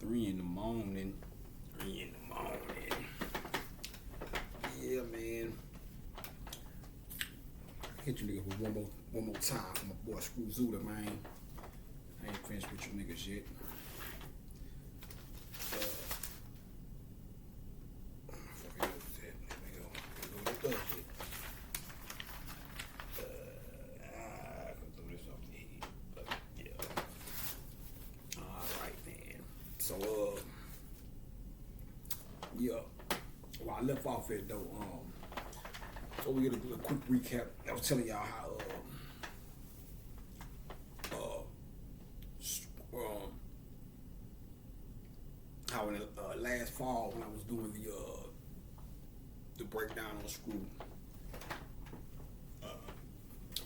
3 in the morning. 3 in the morning. Yeah, man. Hit you niggas with one more time for my boy Screw4ever, man. I ain't finished with you niggas yet. Yeah. Well, I left off at though. So we get a quick recap. I was telling y'all how in the last fall when I was doing the breakdown on Screw.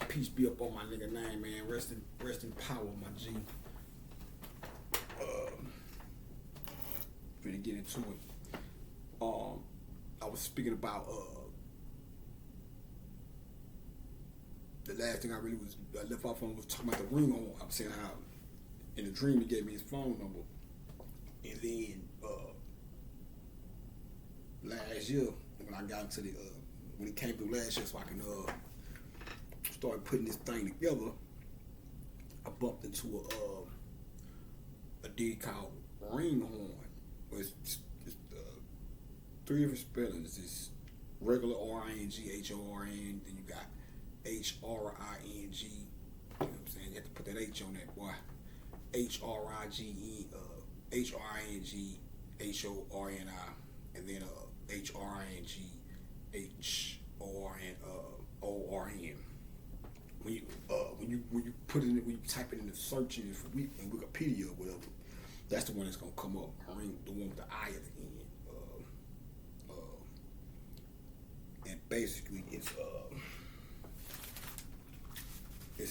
Peace be up on my nigga name, man. Rest in power, my G. Finna get into it. I was speaking about the last thing I left off on was talking about the ring on. I was saying how in the dream he gave me his phone number, and then last year when I got into when it came through last year, so I can start putting this thing together, I bumped into a dude called Ringhorn. It's 3 different spellings. It's regular R-I-N-G-H-O-R-N. Then you got H-R-I-N-G. You know what I'm saying? You have to put that H on that, boy. H-R-I-G-E, H-R-I-N-G-H-O-R-N-I, and then H-R-I-N-G-H-O-R-N-O-R-N. When you put it in, when you type it in the search engine for in Wikipedia or whatever, that's the one that's gonna come up. The one with the I at the end. And basically, it's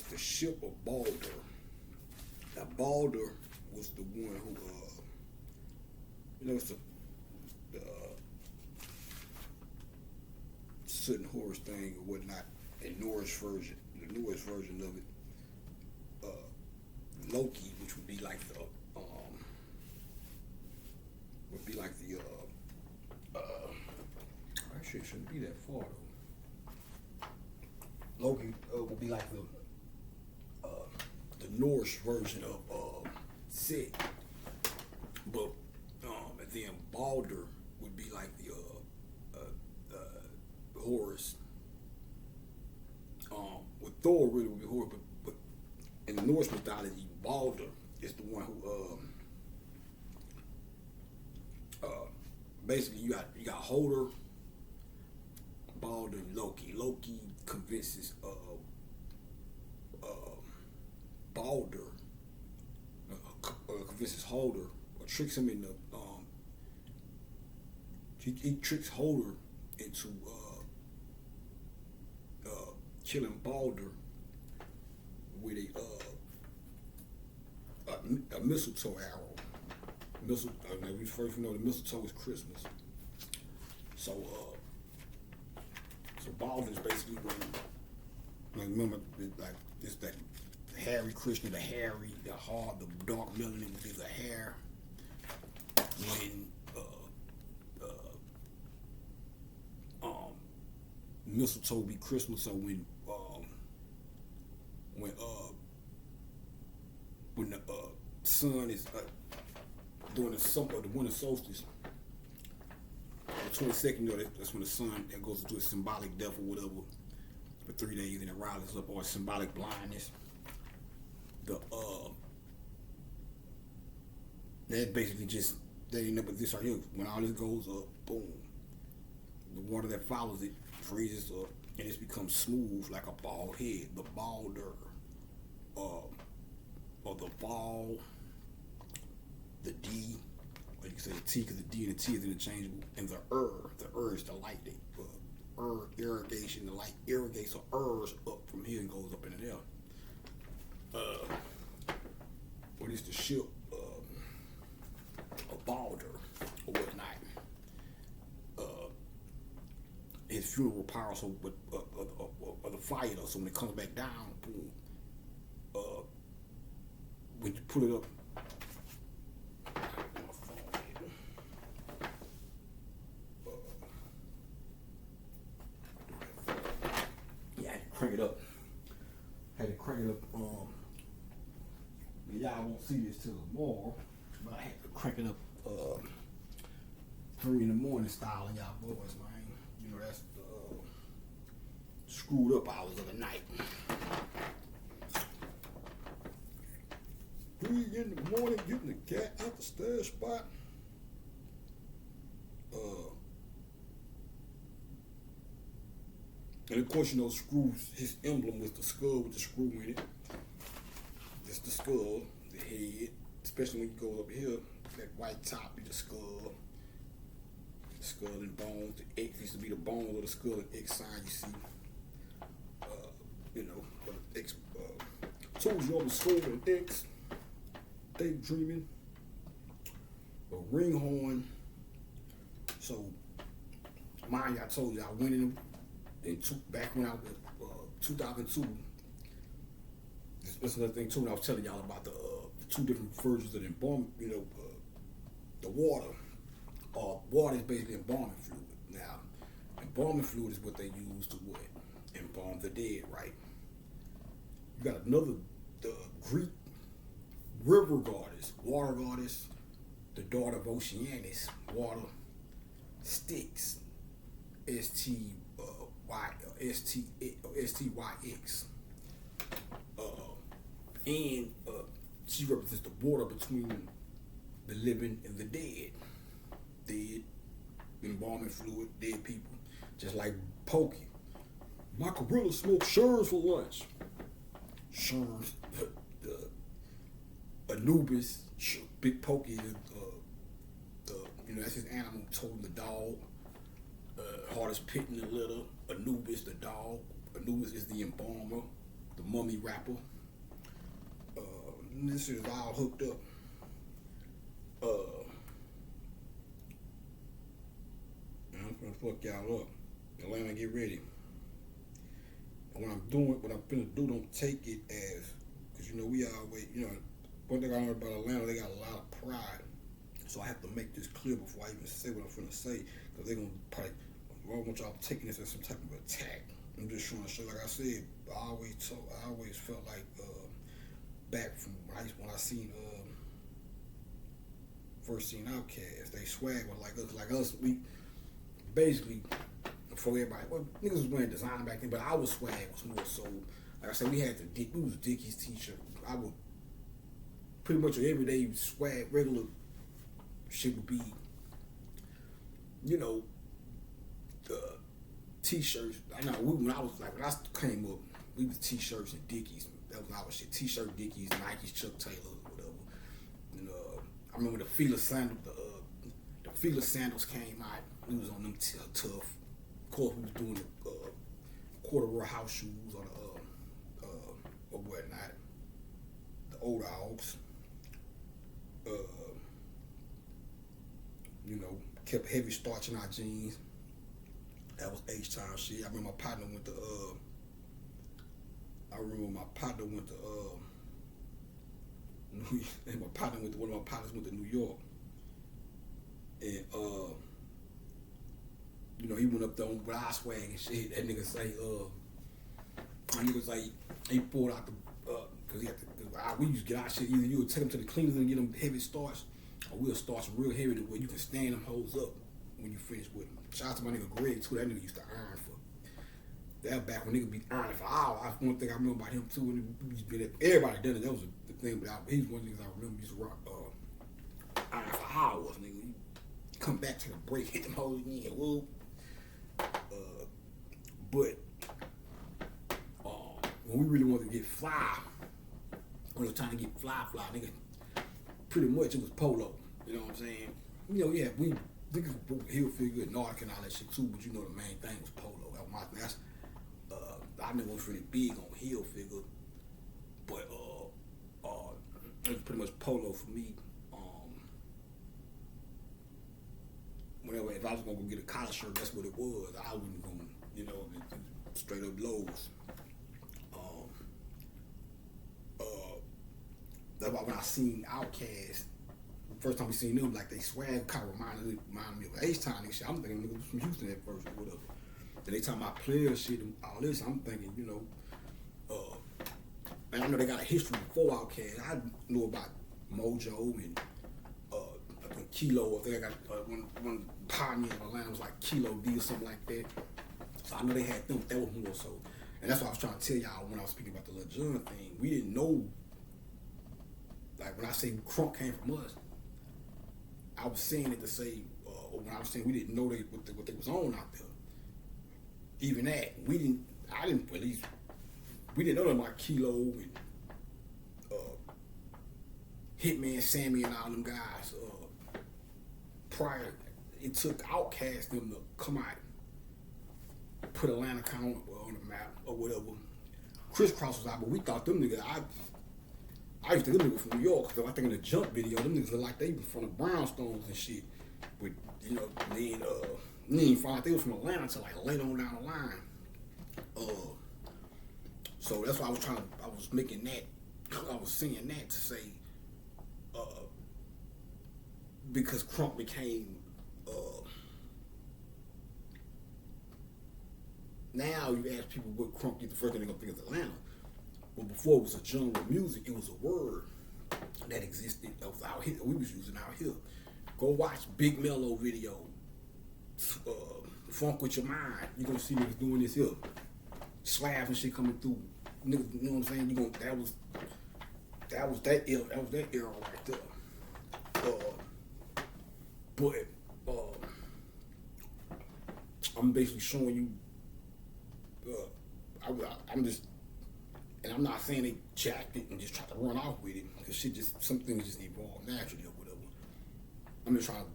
the ship of Balder. Now Balder was the one who, it's the Soot and Horse thing or whatnot. In Norse version, the newest version of it, Loki, which would be like the actually it shouldn't be that far though. Loki would be like the Norse version of Set, but and then Balder would be like the Horus. With Thor really would be Horus, but in the Norse mythology, Balder is the one who basically you got Holder, Balder, and Loki. Loki convinces Balder, convinces Holder, or tricks him into he tricks Holder into killing Balder with a mistletoe arrow. We first know the mistletoe is Christmas. So Balder's basically when, remember, like this that Harry Krishna, the hard, the dark melanin is the hair. When mistletoe be Christmas, so when the sun is during the winter solstice, the 22nd, that's when the sun that goes into a symbolic death or whatever for 3 days, and it rises up, or symbolic blindness. That basically just that ain't nothing but this right here. When all this goes up, boom, the water that follows it freezes up, and it becomes smooth like a bald head. The Balder, or the ball, the D, or you can say the T because the D and the T is interchangeable, and the is the light. Irrigation, the light irrigates, so Er's up from here and goes up in the air. What is the ship of Balder or whatnot? His funeral power, so the fire, though. So when it comes back down, boom. When you pull it up, see this till tomorrow. But I had to crank it up 3 in the morning styling y'all boys, man. You know, that's the screwed up hours of the night. 3 in the morning, getting the cat out the stash spot. And of course, you know, Screw's, his emblem was the skull with the screw in it. That's the skull, the head, especially when you go up here, that white top be the skull. The skull and bones, the X used to be the bones of the skull and X sign you see. You know, the X, told you on the skull and X, daydreaming, a ring horn. So, mind you, I told you, I went in back when I was 2002. That's another thing too. When I was telling y'all about the 2 different versions of the embalming, you know, the water. Water is basically embalming fluid. Now, embalming fluid is what they use to what? Embalm the dead, right? You got another, the Greek river goddess, water goddess, the daughter of Oceanus, water, Styx, STYX. And she represents the border between the living and the dead. Dead, embalming fluid, dead people. Just like Pokey. My gorilla smoked sherms for lunch. Sherms, the Anubis, Big Pokey is you know, that's his animal, totem the dog. Hardest pit in the litter, Anubis the dog. Anubis is the embalmer, the mummy wrapper. This is all hooked up. I'm gonna fuck y'all up. Atlanta, get ready. And what I'm finna do, don't take it as, cause you know we always, you know, one thing I learned about Atlanta, they got a lot of pride. So I have to make this clear before I even say what I'm finna say, cause they're gonna probably, I don't want y'all taking this as some type of attack. I'm just trying to show, like I said, I always felt like back from when I seen first seen Outkast, they swag was like us. We basically, for everybody, well, niggas was wearing design back then, but our swag was more so, like I said, we was Dickies t-shirt. I would pretty much everyday swag, regular shit would be, you know, t-shirts. I know when I came up, we was t-shirts and Dickies. That was our shit. T-shirt, Dickies, Nikes, Chuck Taylors, whatever. And I remember the Fila sandals came out. We was on them tough. Of course, we was doing the corduroy house shoes on the or whatnot. The old dogs. You know, kept heavy starch in our jeans. That was H-time shit. I remember my partner went to one of my partners went to New York. And you know, he went up there with our swag and shit. That nigga say, he pulled out the cause we used to get our shit, either you would take them to the cleaners and get them heavy starch, or we'll starch them real heavy to where you can stand them hoes up when you finish with them. Shout out to my nigga Greg too. That nigga used to iron for. That back when niggas be ironing for hours. That's one thing I remember about him too. When he used to be everybody done it. That was the thing. But he was one of the things I remember used to rock iron for hours, nigga. You come back to the break, hit them hoes again. Whoop. But when we really wanted to get fly, when it was time to get fly, nigga, pretty much it was polo. You know what I'm saying? You know, yeah, we niggas broke heel figure and Nordic and all that shit too, but you know the main thing was polo. I never was really big on heel figure, but it was pretty much polo for me. Whenever if I was gonna go get a collar shirt, that's what it was. I wasn't gonna, you know, straight up lows. That's why when I seen Outkast, first time we seen them, like they swag kind of reminded me of H-time and shit. I'm thinking niggas from Houston at first or whatever. Then they talking about player shit and all this. I'm thinking, you know, and I know they got a history before Outkast. I know about Mojo and I think Kilo. I think I got one pioneer in Atlanta was like Kilo D or something like that. So I know they had them. That was more so, and that's what I was trying to tell y'all when I was speaking about the Lil Jon thing. We didn't know. Like when I say Crunk came from us, I was saying it to say when I was saying we didn't know what they was on out there. Even that we didn't. I didn't at least. We didn't know them like Kilo and Hitman Sammy and all them guys. Prior, it took Outkast them to come out, put Atlanta on the map or whatever. Crisscross was out, but we thought them niggas. I used to think them niggas from New York, because I think in the Jump video, them niggas look like they was from the Brownstones and shit. But you know, then didn't find out they was from Atlanta until like later on down the line. So that's why I was making that, I was saying that to say, because Crunk became, now you ask people what Crunk did, the first thing they're gonna think is Atlanta. But before it was a genre of music, it was a word that existed, that was out here, we was using out here. Go watch Big Mello video, Funk With Your Mind. You're gonna see niggas doing this here. Slabs and shit coming through. Niggas, you know what I'm saying? That was that era right there. But I'm basically showing you. I'm just, and I'm not saying they jacked it and just tried to run off with it, because shit just, some things just evolve naturally or whatever. I'm just trying to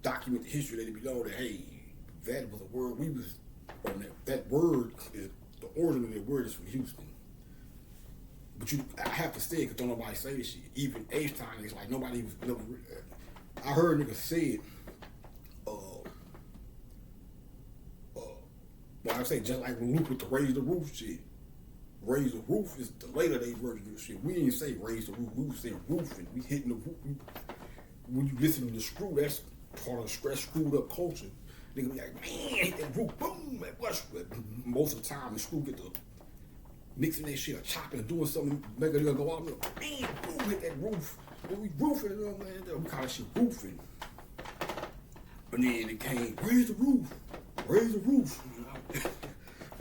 document the history, let it be known that hey, that was a word we was on. That word is the origin of that word is from Houston. But I have to say it because don't nobody say this shit. Even H-Time, it's like nobody was never. I heard niggas say it. Well, I say just like when Luke with the raise the roof shit. Raise the roof is the later days version of this shit. We didn't say raise the roof. We was saying roofing. We hitting the roof. When you listen to the Screw, that's part of the screwed up culture. Nigga be like, man, hit that roof, boom, man, what? Most of the time, the Screw get the mixing that shit or chopping or doing something, make a nigga go out and like, man, boom, hit that roof. When we roofing, you know what I'm saying? We call that shit roofing. But then it came, raise the roof, raise the roof,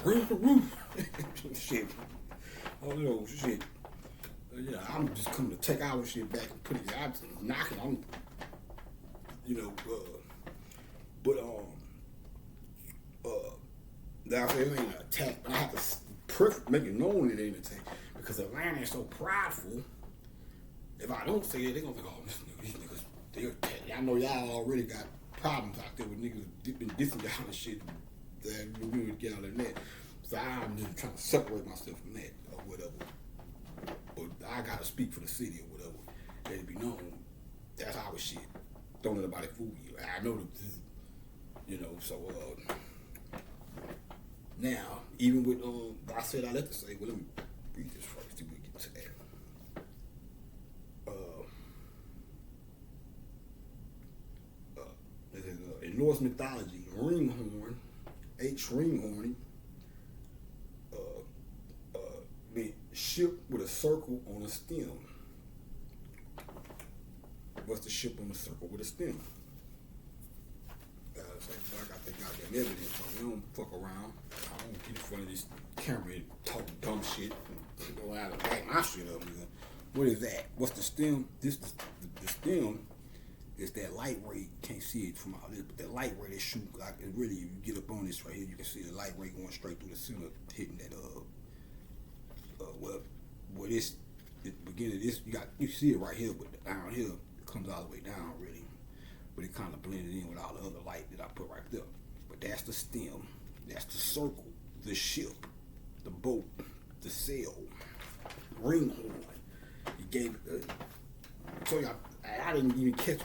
raise the roof. Shit. Oh no, shit. Yeah, I'm just coming to take our shit back and put it, I'm knocking, I'm, you know, I say it ain't an attack, but I have to make it known it ain't an attack, because Atlanta is so prideful. If I don't say it, they're gonna think, oh, these niggas, they're attacking. I know y'all already got problems out there with niggas been dissing y'all and shit that we would get out of that. So I'm just trying to separate myself from that or whatever. But I gotta speak for the city or whatever. Let it be known that's our shit. Don't let nobody fool you. I know that, you know. So now, even with I said I let to say. Well, let me read this first. See if we get to that. In Norse mythology, ringhorn, ringhorny, meant ship with a circle on a stem. What's the ship on a circle with a stem? I got that goddamn evidence, so we don't fuck around. I don't get in front of this camera and talk dumb shit and go out and back my shit up. Nigga. What is that? What's the stem? The stem is that light ray. Can't see it from out there, but that light ray that shoot. Like, it really, if you get up on this right here, you can see the light ray going straight through the center, hitting that where this the beginning of this, you see it right here, but down here it comes all the way down really, but it kind of blended in with all the other light that I put right there. But that's the stem, that's the circle, the ship, the boat, the sail, ringhorn. You gave it. So I didn't even catch.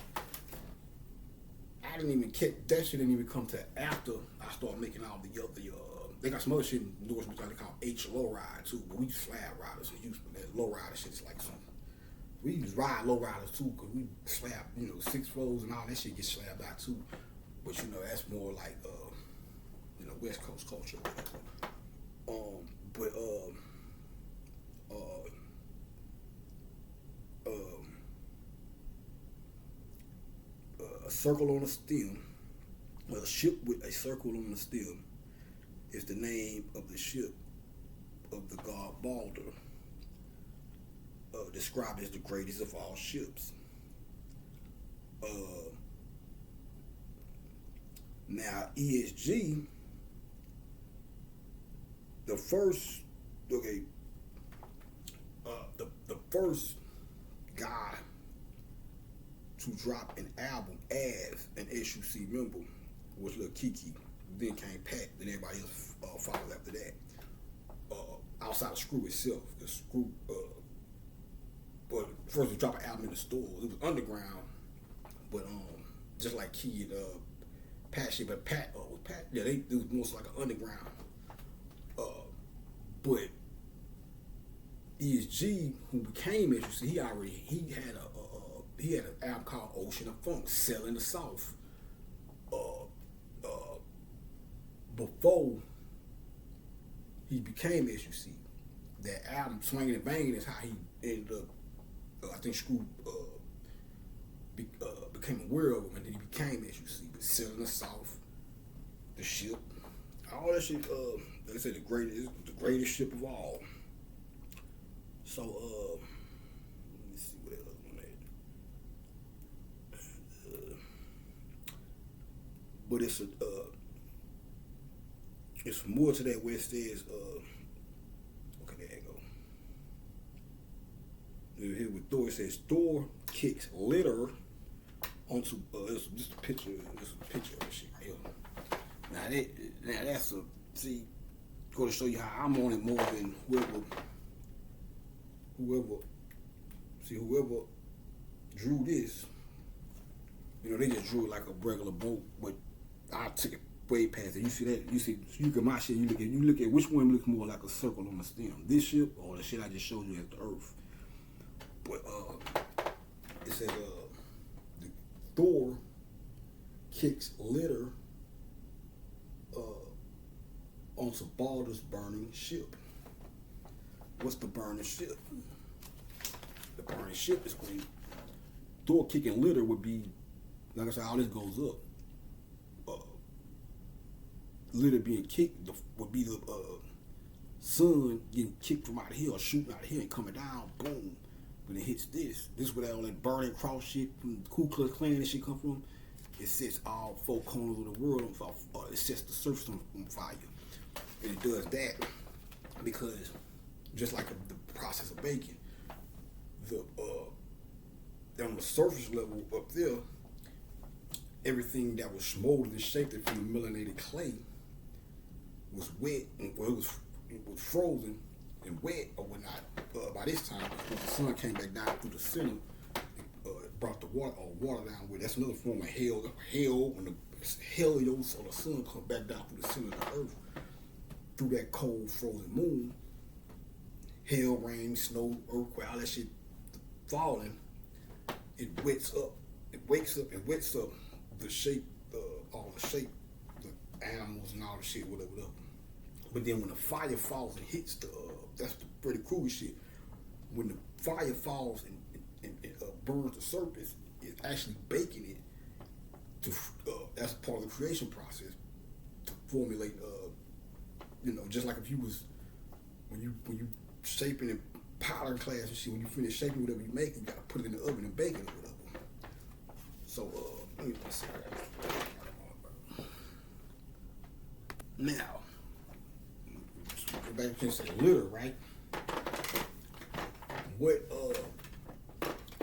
That shit didn't even come to after I started making all the other. They got some other shit in North Carolina called H low ride too, but we slab riders in Houston. That low rider shit is like something. We just ride low riders too, cause we slab, 6 floors and all that shit gets slabbed out too. But that's more like West Coast culture or whatever. circle on a stem, a ship with a circle on the stem, is the name of the ship of the god Balder, described as the greatest of all ships. Now, ESG, the first first guy to drop an album as an SUC member was Lil Kiki. Then came Pat. Then everybody else followed after that. Outside of Screw itself, the Screw, but first to drop an album in the stores, it was underground. But just like Key and Pat shit, but Pat was Pat. Yeah, it was most like an underground. But ESG, who became SUC, he had an album called Ocean of Funk, selling the South. Before he became SUC, that album Swinging and Banging is how he ended up. I think Screw became aware of him, and then he became SUC. But selling the South, the ship, all that shit. They say the greatest ship of all. So let me see what else one had. But it's more to that where it says, okay, there you go. Here with Thor, it says Thor kicks litter onto. It's just a picture. This a picture of the shit right here. Now that's going to show you how I'm on it more than whoever drew this. You know, they just drew it like a regular boat, but I took it way past it. You see that? You look at my shit. You look at which one looks more like a circle on the stem. This ship or the shit I just showed you as the Earth. But it says Thor kicks litter onto Balder's burning ship. What's the burning ship? The burning ship is when Thor kicking litter would be, like I said, all this goes up. Litter being kicked would be the sun getting kicked from out of here or shooting out of here and coming down, boom. When it hits this where all that burning cross shit from the Ku Klux Klan and shit come from. It sets all four corners of the world on fire. It sets the surface on fire. And it does that because just like the process of baking, on the surface level up there, everything that was smoldered and shaped from the melanated clay was wet, and it was frozen and wet or whatnot. By this time, when the sun came back down through the center, it brought the water down with. That's another form of hell. When the helios or the sun come back down through the center of the earth, through that cold frozen moon, hail, rain, snow, earthquake, all that shit falling, it wakes up and wets up the shape, all the shape, the animals and all the shit, whatever. But then when the fire falls and hits that's the pretty cool shit. When the fire falls and burns the surface, it's actually baking it that's part of the creation process to formulate. Just like if you was when you shaping in powder class and shit, when you finish shaping whatever you make, you gotta put it in the oven and bake it or whatever. So let me see. Now, go back to the litter, right? What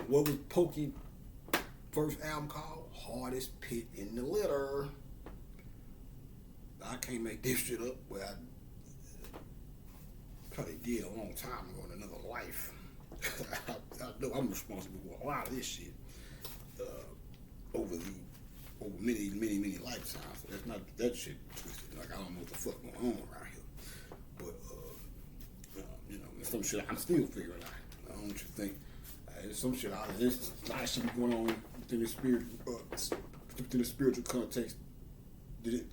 was Pokey first album called? Hardest Pit in the Litter. I can't make this shit up, but I probably did a long time ago in another life. I know I'm responsible for a lot of this shit over many lifetimes. So that's not that shit twisted. Like I don't know what the fuck going on around here, but some shit I'm still figuring out. I don't know what you think. There's some shit out there. There's a lot of shit going on within the spirit, within the spiritual context. Did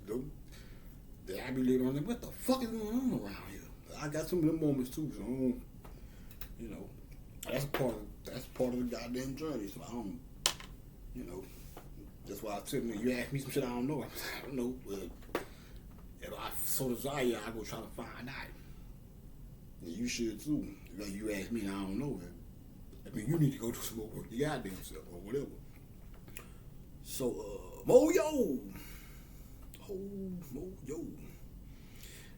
I be living on them? What the fuck is going on around here? I got some of them moments too, so that's part of the goddamn journey. So I don't, That's why I tell you, you ask me some shit I don't know. I don't know. But if I so desire, I go try to find out. And you should too. Like you ask me, I don't know. I mean, you need to go do some more work. You goddamn self or whatever. So, Moyo. Oh, Moyo.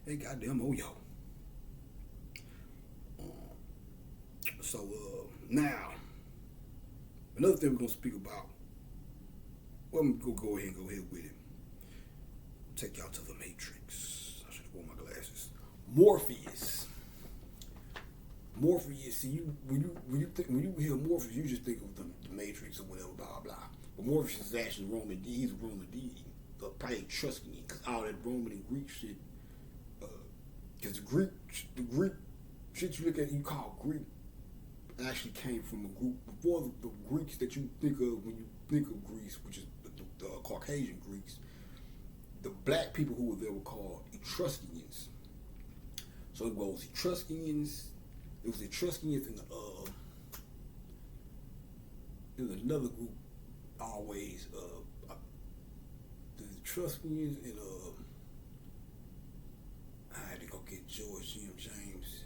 Hey, goddamn Moyo. So, now, another thing we're going to speak about. Well, I'm going to go ahead with it. Take y'all to the Matrix. I should have worn my glasses. Morpheus. See, when you hear Morpheus, you just think of the Matrix or whatever, blah blah. But Morpheus is actually Roman. He's a Roman deity, probably Etruscan, because all that Roman and Greek shit. Because the Greek shit you look at, you call Greek, actually came from a group before the Greeks that you think of when you think of Greece, which is the Caucasian Greeks. The black people who were there were called Etruscans. So it was Etruscans. It was Etruscans and there was another group always. The Etruscans and I had to go get George Jim James.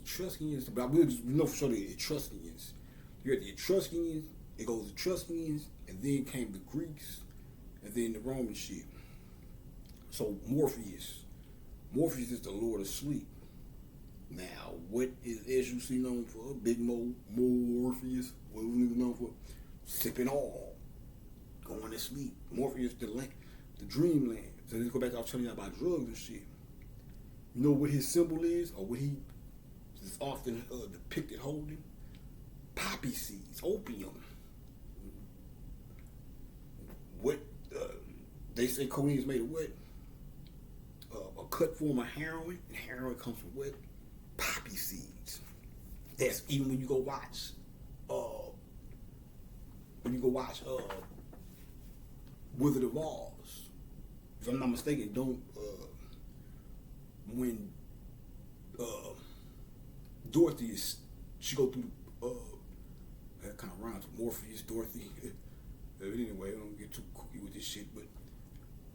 Etruscans, but I will just know for sure the Etruscans. You had the Etruscans. It goes Etruscans, and then came the Greeks, and then the Roman shit. So Morpheus is the Lord of Sleep. Now, what is SUC known for? Big Morpheus. What was niggas known for? Sipping all, going to sleep. Morpheus, the dreamland. So let's go back to I was telling you about drugs and shit. You know what his symbol is, or what he is often depicted holding? Poppy seeds, opium. What they say codeine is made of what? A cut form of heroin, and heroin comes from what? Poppy seeds. That's even when you go watch Wizard of Oz. If I'm not mistaken, when Dorothy she go through that kind of rhymes with Morpheus, Dorothy. But anyway, I don't get too kooky with this shit, but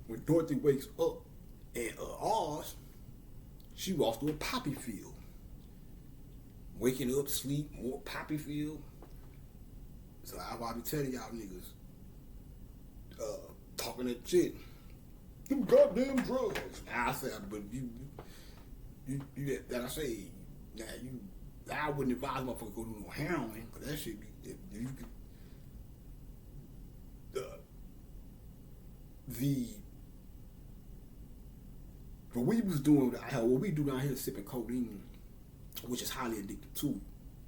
when Dorothy wakes up in Oz, she walks through a poppy field. Waking up, sleep, more poppy field. So I be telling y'all niggas, talking that shit. Them goddamn drugs. I say, but you that I say, now I wouldn't advise motherfuckers go do no heroin, cause that shit be, if you could, what we was doing, what we do down here is sipping codeine, which is highly addictive too.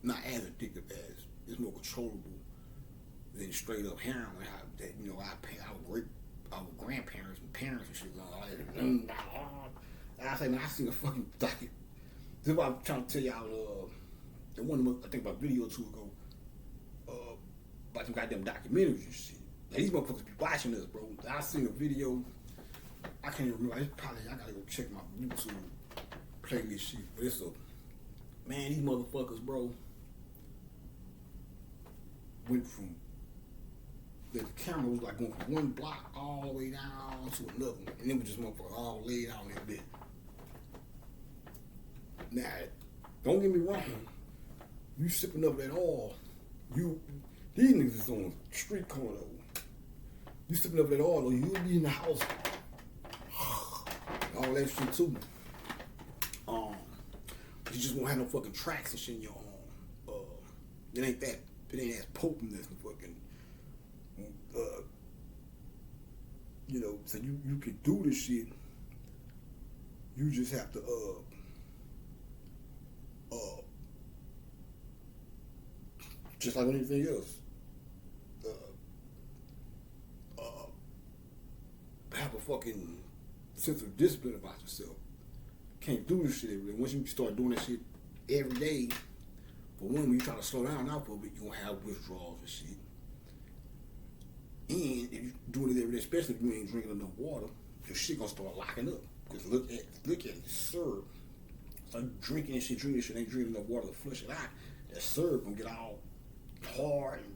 Not as addictive as, it's more controllable than straight up heroin. Our grandparents and parents and shit. I say, man, I seen a fucking docket. This is what I'm trying to tell y'all. The one I think about a video or two ago about some goddamn documentaries and shit. Like, these motherfuckers be watching this, bro. I seen a video. I can't even remember. I gotta go check my YouTube playlist shit. But it's man, these motherfuckers, bro, went from the camera was like going from one block all the way down to another one, and it was just motherfuckers all laid out in that bit. Now, don't get me wrong. You sipping up that oil, these niggas is on the street corner. You sipping up that oil, you'll be in the house. All that shit too. You just won't have no fucking tracks and shit in your arm. It ain't as potent as the fucking, so you can do this shit. You just have to, just like anything else, have a fucking sense of discipline about yourself. Can't do this shit every day. Once you start doing that shit every day, for one, when you try to slow down out for a bit, you're gonna have withdrawals and shit. And if you're doing it every day, especially if you ain't drinking enough water, your shit gonna start locking up. Because look at it, syrup. So you drinking this shit, ain't drinking enough water to flush it out. That syrup gonna get all hard and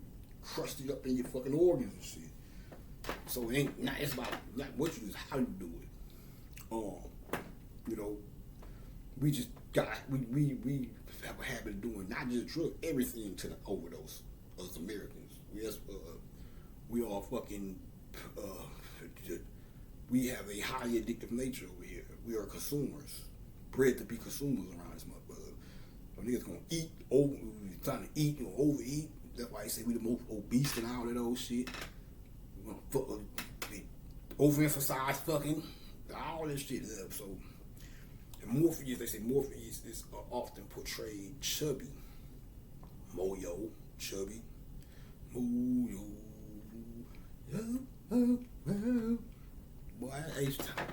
crusted up in your fucking organs and shit. So it ain't not it's about not what you do, it's how you do it. You know, we just got we have a habit of doing not just drug, everything to the overdose as Americans. We all fucking we have a highly addictive nature over here. We are consumers, bred to be consumers around this motherfucker. So niggas gonna eat over, trying to eat or overeat. That's why they say we the most obese and all of those shit. We gonna fuck, overemphasize fucking all this shit up. So and Morpheus, they say Morpheus is often portrayed chubby, moyo, chubby, moyo, boy, H time.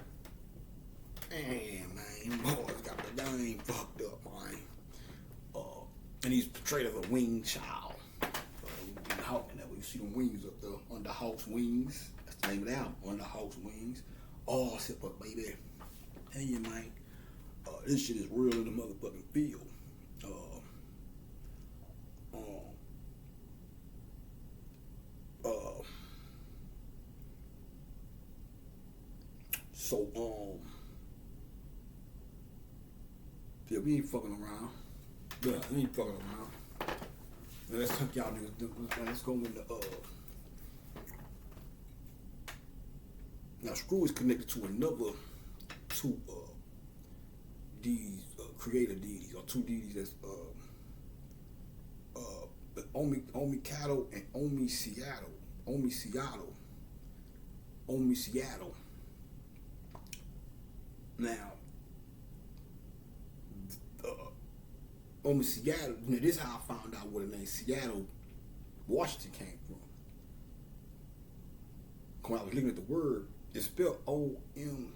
Damn, man, boys got the game fucked up, man. And he's portrayed as a winged child. Hawking that we see the wings up there, Under Hawk's Wings. That's the name of the album, Under Hawk's Wings. Oh, sip up, baby. Hey, you man. This shit is real in the motherfucking field. Yeah, we ain't fucking around. Yeah, we ain't fucking around. Now let's tuck y'all niggas. Let's go into now Screw is connected to another two deities, creator deities, or two deities that's Omi Cattle and Omi Seattle. Now Omi Seattle, you know, this is how I found out where the name Seattle, Washington came from. When I was looking at the word, it's spelled O-M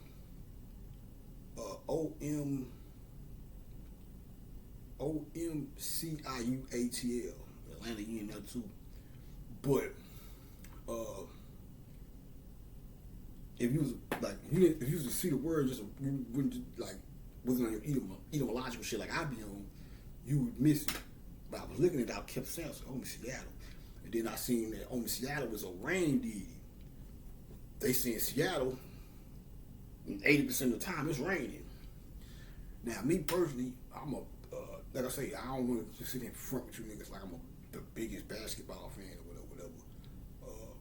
O-M-C-I-U-A-T-L. Atlanta, you in there too. But if you was like, if you was to see the word, just you wouldn't just, like, wasn't on your etymological shit like I be on, you would miss it. But I was looking at it, I kept saying, Omi Seattle. And then I seen that Omi Seattle was a rain deity. They say in Seattle, 80% of the time it's raining. Now, me personally, I'm a, like I say, I don't want to sit in front with you niggas like I'm the biggest basketball fan or whatever.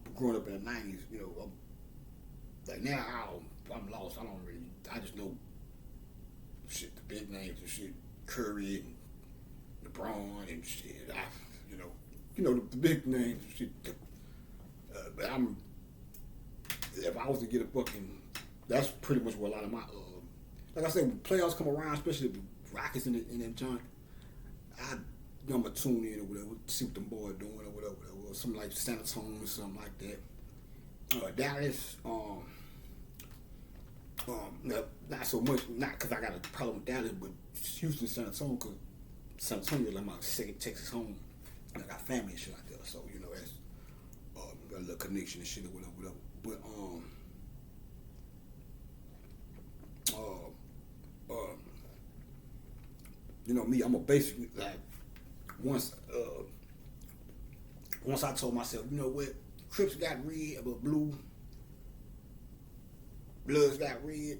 But growing up in the 90s, you know, like now I'm lost. I just know shit, the big names and shit, Curry and LeBron and shit. You know the big names and shit. But if I was to get a fucking, that's pretty much what a lot of my, like I said, when playoffs come around, especially the Rockets in that joint, I'm gonna tune in or whatever, see what them boys doing or whatever, or something like San Antonio or something like that. Dallas, not so much, not because I got a problem with Dallas, but Houston, San Antonio, because San Antonio is like my second Texas home, and I got family and shit like that, so, you know, that's got a little connection and shit or whatever. But you know me, I'm a basically like once I told myself, you know what, Crips got red but blue, Bloods got red,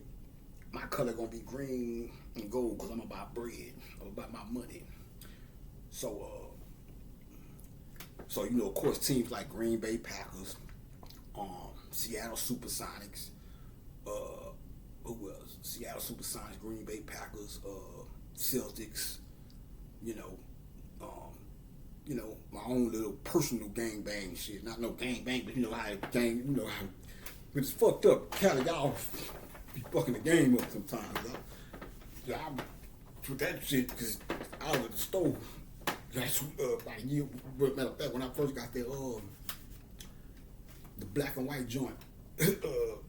my color gonna be green and gold because I'm about bread, I'm about my money. So you know, of course, teams like Green Bay Packers, Seattle Supersonics, who else? Seattle Supersonics, Green Bay Packers, Celtics, you know, my own little personal gangbang shit. Not no gangbang, but you know how it's fucked up. Cali, y'all be fucking the game up sometimes. I with that shit because I was at the store. That's like a year. Matter of fact, when I first got there, the black and white joint that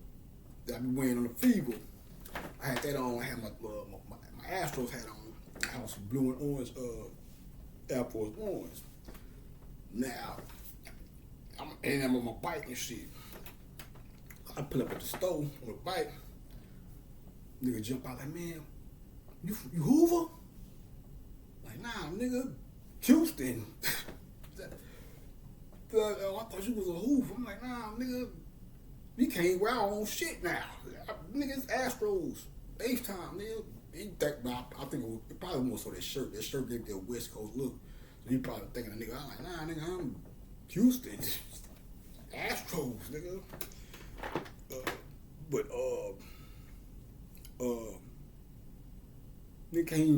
I be wearing on the Fever, I had that on. I had my Astros hat on. I had some blue and orange Air Force Ones. Now, I'm on my bike and shit. I pull up at the store on the bike. Nigga jump out like, man, you Hoover? Like, nah, nigga, Houston. I thought you was a hoof. I'm like, nah, nigga, we can't wear our own shit now. Nigga, it's Astros. H-time, nigga. I think it probably more so that shirt. That shirt gave me a West Coast look. So he probably thinking, nigga, I'm like, nah, nigga, I'm Houston. Astros, nigga. Nigga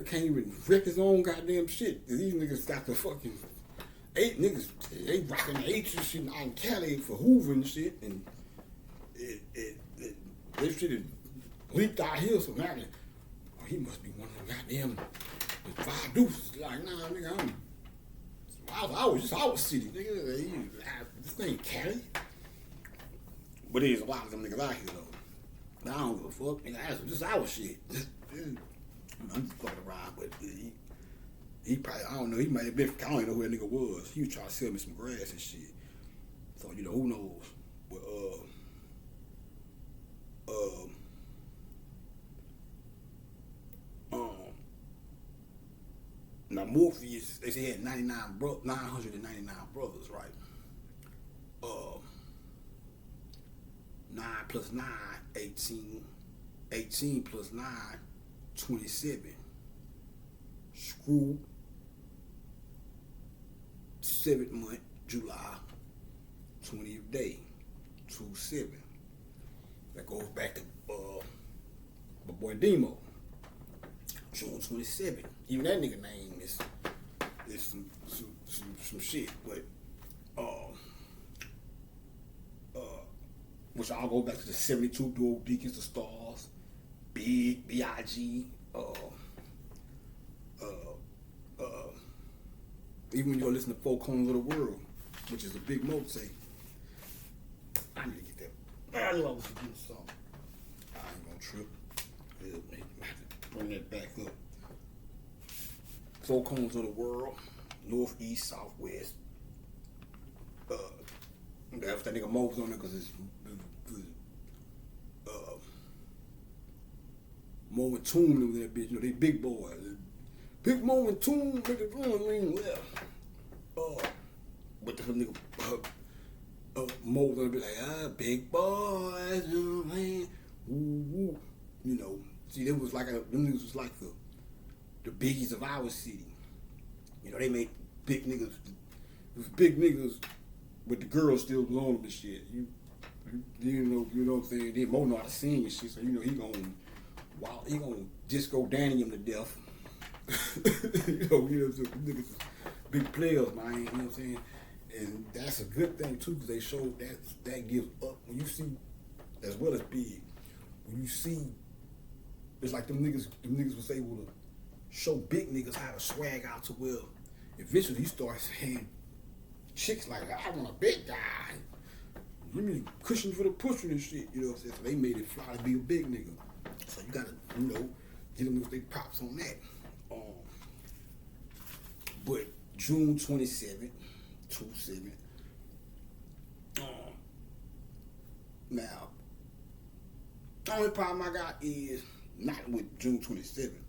can't even rip his own goddamn shit. These niggas got the fucking 8 niggas. They rocking the H and shit out in Cali for Hoover and shit, and this shit is leaked out here. So now, he must be one of them goddamn 5 deuces. Like, nah, nigga, I was just our city, nigga. This ain't Cali. But there's a lot of them niggas out here though. I don't give a fuck, nigga. That's just our shit. I'm just fucking around, but he probably, I don't know, he might have been, I don't even know who that nigga was. He was trying to sell me some grass and shit. So, who knows? But, now Morpheus, they say he had 999 brothers, right? 9 plus 9, 18. 18 plus 9, 27. Screw, 7th month, July, 20th day, 2/7. That goes back to my boy Demo, June 27th. Even that nigga name is some shit, but which I'll go back to the 72 dual Deacons, the Stars, Big, B.I.G., even when you go listen to Four Corners of the World, which is a big mote. I need to get that. I knew I was getting something. I ain't gonna trip. I have to bring that back up. Four Corners of the World, North, East, Southwest. That's that nigga Mo's on there because it's Mo and Toon over that bitch. They big boys. Big Mo and Toon make it run left. But the nigga Mo gonna be like, big boys, man. Woo, woo. See, them niggas was like the biggies of our city. They made big niggas. It was big niggas, but the girls still blowing them and shit. You know what I'm saying? Then Mo know how to sing and shit, so he gonna disco Danny him to death. Niggas is big players, man. You know what I'm saying? And that's a good thing too, because they show that gives up when you see, as well as big. When you see, it's like them niggas was able to show big niggas how to swag out to where eventually he starts saying chicks like, I want a big guy. Give me cushion for the pushing and shit. You know what I'm saying? So they made it fly to be a big nigga. So you gotta, get them they props on that. But June 27th, 2/7. Now, the only problem I got is not with June 27th.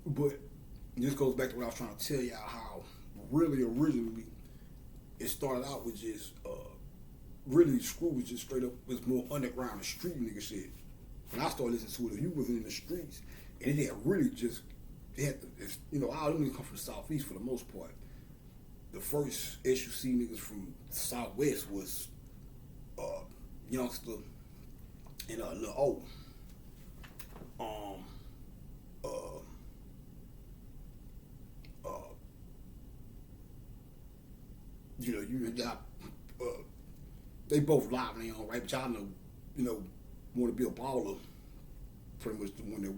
But this goes back to what I was trying to tell y'all, how really originally it started out with just really Screw was just straight up, was more underground and street nigga shit. When I started listening to it, he wasn't in the streets, and it had really just, all them niggas come from the Southeast for the most part. The first SUC niggas from the Southwest was Youngster and Lil O. You got they both live now, right? But y'all know, want to be a baller. Pretty much the one that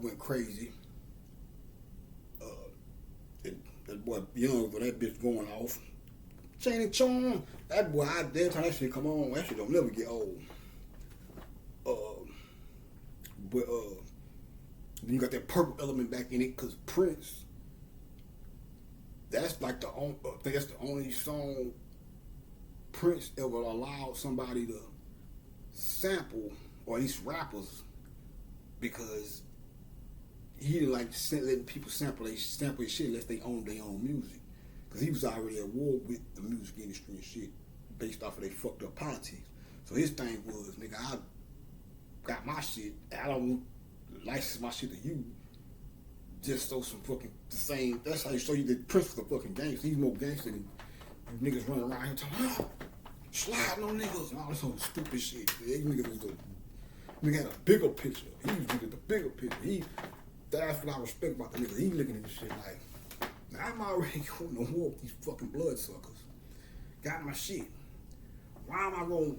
went crazy. And that boy Young, but that bitch going off. Chain and Charm, that boy, every time that shit come on, that shit don't never get old. But then you got that purple element back in it, cause Prince, that's like I think that's the only song Prince ever allowed somebody to sample, or at least rappers, because he didn't like letting people sample his shit unless they owned their own music. Because he was already at war with the music industry and shit based off of their fucked up politics. So his thing was, nigga, I got my shit. I don't want to license my shit to you just so some fucking the same. That's how you show you the principle of fucking gangster. He's more gangster than you niggas running around here talking, sliding on niggas and all this whole stupid shit. These niggas was nigga had a bigger picture. He was looking at the bigger picture. That's what I respect about the nigga. He looking at this shit like, now I'm already going to war with these fucking bloodsuckers. Got my shit. Why am I going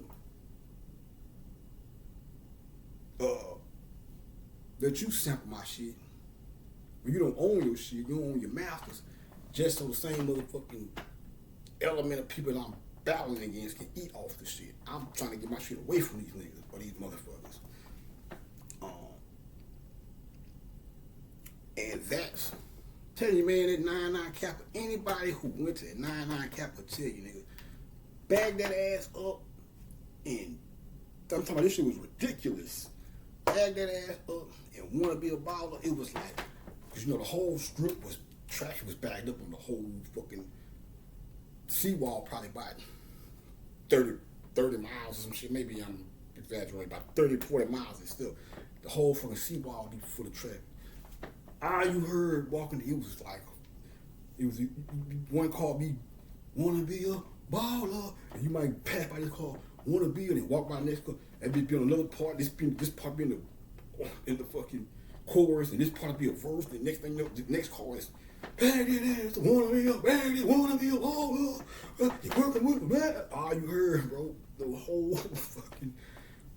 to let you sample my shit when you don't own your shit, you don't own your masters, just so the same motherfucking element of people that I'm battling against can eat off the shit. I'm trying to get my shit away from these niggas or these motherfuckers. And that's, tell you, man, that 99 Kappa, anybody who went to that 99 Kappa tell you, nigga, bag that ass up, and I'm talking about this shit was ridiculous. Bag that ass up and want to be a baller. It was like, because you know the whole strip was, trash was bagged up on the whole fucking seawall, probably about 30 miles or some shit. Maybe I'm exaggerating, about 30, 40 miles and still. The whole fucking seawall be full of traffic. All you heard walking, it was like, one called me, wanna be a baller, and you might pass by this car, wanna be, and then walk by the next car, and be on another part, this part be in the fucking chorus, and this part be a verse, the next thing you know, the next chorus, bag it ass, wanna be a baller, you working with a man. All you heard, bro, the whole fucking,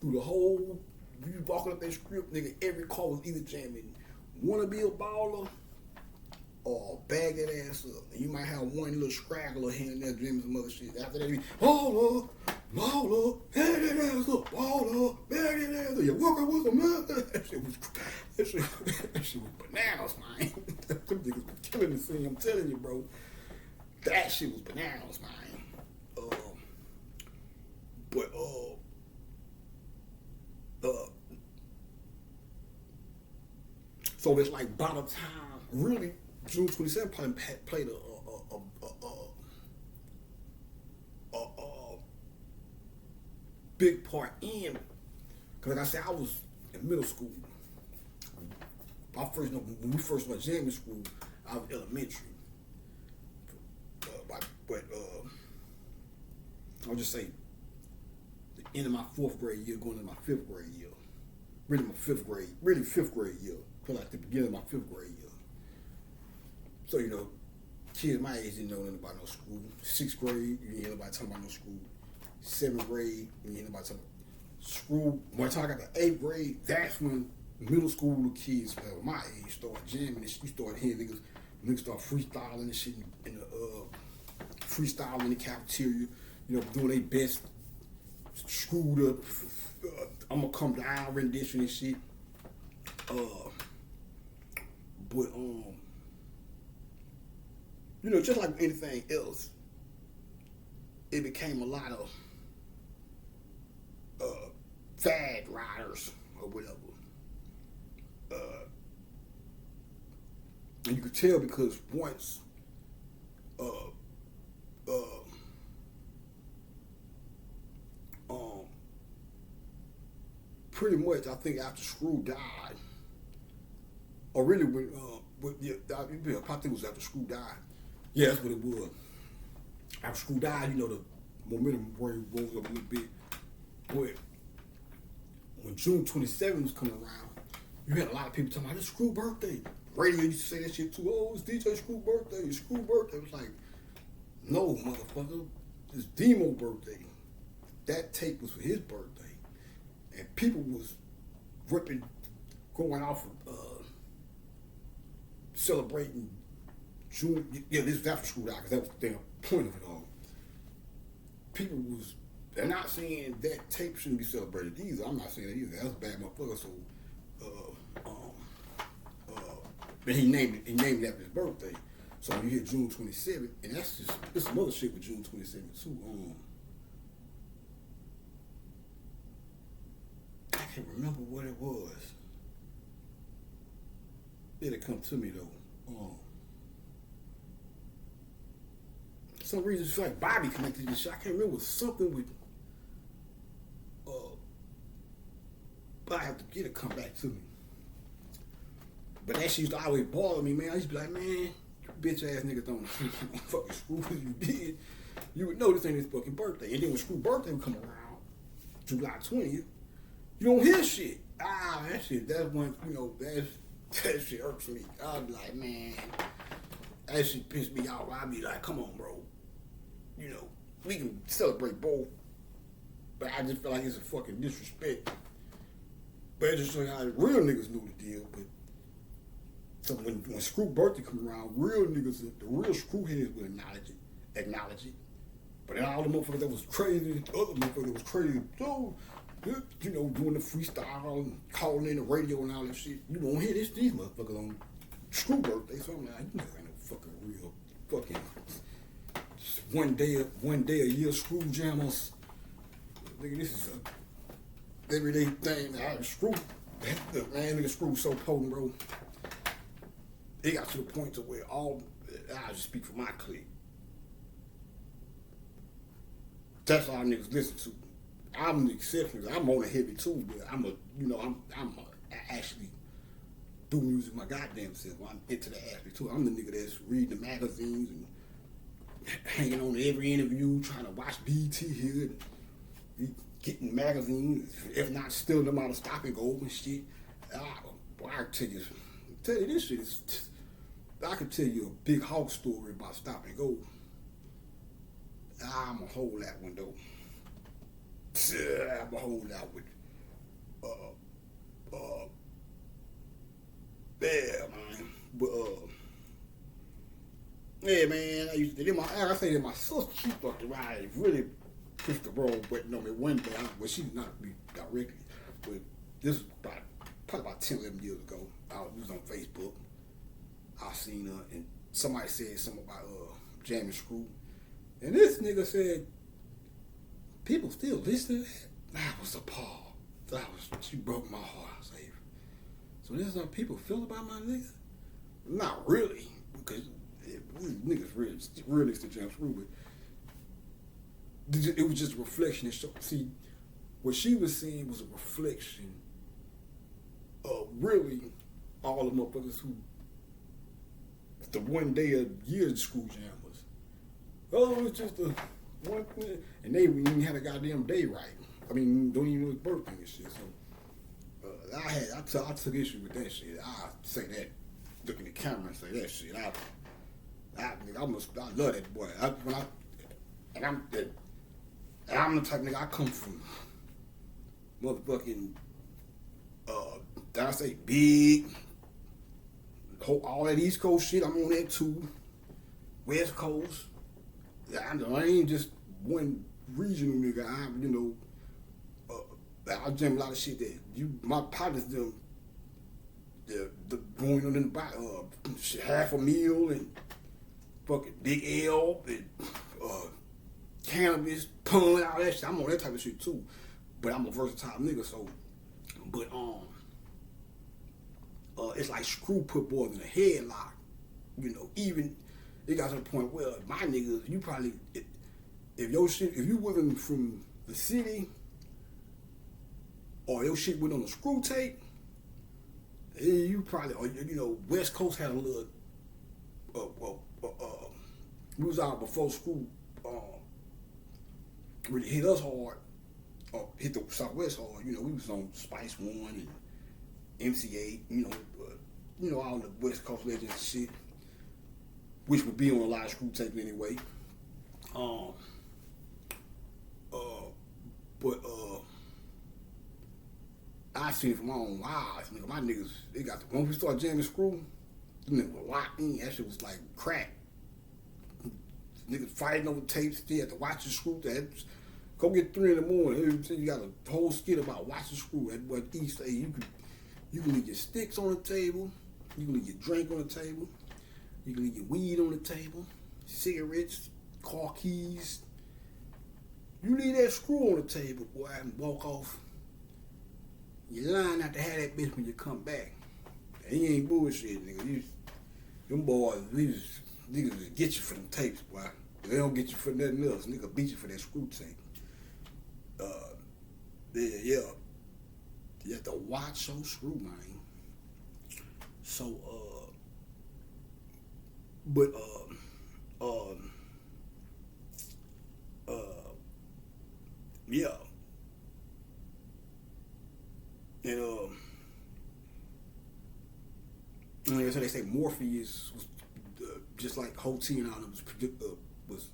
through the whole, you walking up that script, nigga, every car was either jamming, wanna be a baller or bag that ass up. And you might have one little scraggler here and there dreaming some other shit. After that, you baller, bag that ass up, baller, bag that ass up. You're working with a man. That shit was bananas, man. Them niggas was killing the scene. I'm telling you, bro. That shit was bananas, man. So it's like by the time, really, June 27th probably played a big part in, because like I said, I was in middle school. When we first went to jamming school, I was elementary. I'll just say, the end of my 4th grade year, going into my 5th grade year. Really fifth grade year. Like the beginning of my 5th grade year. So, you know, kids my age didn't know nothing about no school. 6th grade, you didn't hear nobody talking about no school. 7th grade, you didn't hear nobody talking about school. When I got to 8th grade, that's when middle school kids my age started jamming and shit. You started hearing niggas start freestyling and shit in the freestyling in the cafeteria, you know, doing their best screwed up, I'm gonna come down rendition and shit. But you know, just like anything else, it became a lot of fad riders or whatever. And you could tell because once pretty much I think after Screw died, or really when I think it was after Screw died. Yeah, that's what it was. After Screw died, you know, the momentum rose up a little bit. But when June 27th was coming around, you had a lot of people talking about it's Screw birthday. Radio used to say that shit too. Oh, it's DJ Screw birthday. It's Screw birthday. It was like, no, motherfucker, it's Demo birthday. That tape was for his birthday, and people was ripping, going off of celebrating June. Yeah, this was after Screw died because that was the damn point of it all. People was. They're not saying that tape shouldn't be celebrated either. I'm not saying that either. That's a bad motherfucker. So, but he named it after his birthday. So when you hear June 27th, and that's just, there's some other shit with June 27th too. I can't remember what it was. It'll come to me though. For some reason, it's like Bobby connected this shit. I can't remember something with. But I have to get it come back to me. But that shit used to always bother me, man. I used to be like, man, you bitch ass niggas don't fucking screw what you did. You would know this ain't his fucking birthday. And then when Screw birthday would come around, July 20th, you don't hear shit. That shit, that's one, that shit irks me. I'd be like, man, that shit pissed me off. I'd be like, come on, bro. We can celebrate both. But I just feel like it's a fucking disrespect. But it just shows you how real niggas knew the deal. But so when Screw birthday come around, real niggas, the real screw heads will acknowledge it. But then all the motherfuckers that was crazy, the other motherfuckers that was crazy, doing the freestyle and calling in the radio and all that shit. You don't hear these motherfuckers on Screw birthday. So I'm like, ain't no fucking real fucking one day a year screw jammers. Nigga, this is a everyday thing. Screw, man, nigga, Screw so potent, bro. It got to the point to where I just speak for my clique. That's all niggas listen to. I'm the exception. I'm on a heavy too, but I'm actually do music my goddamn self. I'm into the aspect too. I'm the nigga that's reading the magazines and hanging on every interview, trying to watch BET here, and getting magazines, if not stealing them out of Stop and Go and shit. Boy, I tell you this shit is. I could tell you a big hawk story about Stop and Go. I'ma hold that one though. I'ma hold that one. Yeah, man. But yeah, man. Like I say that my sister, she fucked around and really pushed the wrong button on me one day. Well, she did not me directly, but this was probably about 10, 11 years ago. I was on Facebook. I seen her, and somebody said something about jamming Screw. And this nigga said, people still listen to that? I was appalled. She broke my heart. I was like, so this is how people feel about my nigga? Not really, because niggas really to jam Screw, but it was just a reflection. See, what she was saying was a reflection of really all the motherfuckers who the one day a year Screw jammers. Oh, it's just a one thing. And they didn't even have a goddamn day right. I mean, don't even know his birthday and shit. So I took issue with that shit. I say that, look in the camera and say that shit. I love that boy. I'm the type of nigga, I come from motherfucking, did I say big? All that East Coast shit, I'm on that too. West Coast. I ain't just one regional nigga. I jam a lot of shit that my partners them, the going on in the bottom, half a meal and fucking Big L and cannabis, pun, all that shit. I'm on that type of shit too. But I'm a versatile nigga, so. But it's like Screw put boys in a headlock. Even it got to the point where my niggas, you probably, if you wasn't from the city, or your shit went on a Screw tape, you probably, or West Coast had a little, we was out before Screw really hit us hard, or hit the Southwest hard. We was on Spice One and MC8, all the West Coast legends and shit, which would be on a lot of Screw tape anyway. But I seen it from my own eyes. My niggas, they got once we started jamming Screw, them niggas were locked in. That shit was like crack. Niggas fighting over tapes. They had to watch the Screw. Go get 3 in the morning. You got a whole skit about watching Screw. At what East say you can leave your sticks on the table. You can leave your drink on the table. You can leave your weed on the table. Cigarettes, car keys. You leave that Screw on the table, boy, and walk off. You line not to have that bitch when you come back. He ain't bullshit, nigga. Them boys, niggas get you for them tapes, boy. They don't get you for nothing else. Nigga beat you for that screw tape. Yeah. You have to watch your screw, man. So, yeah. And, like I said, they say Morpheus was just like Hoti and all them was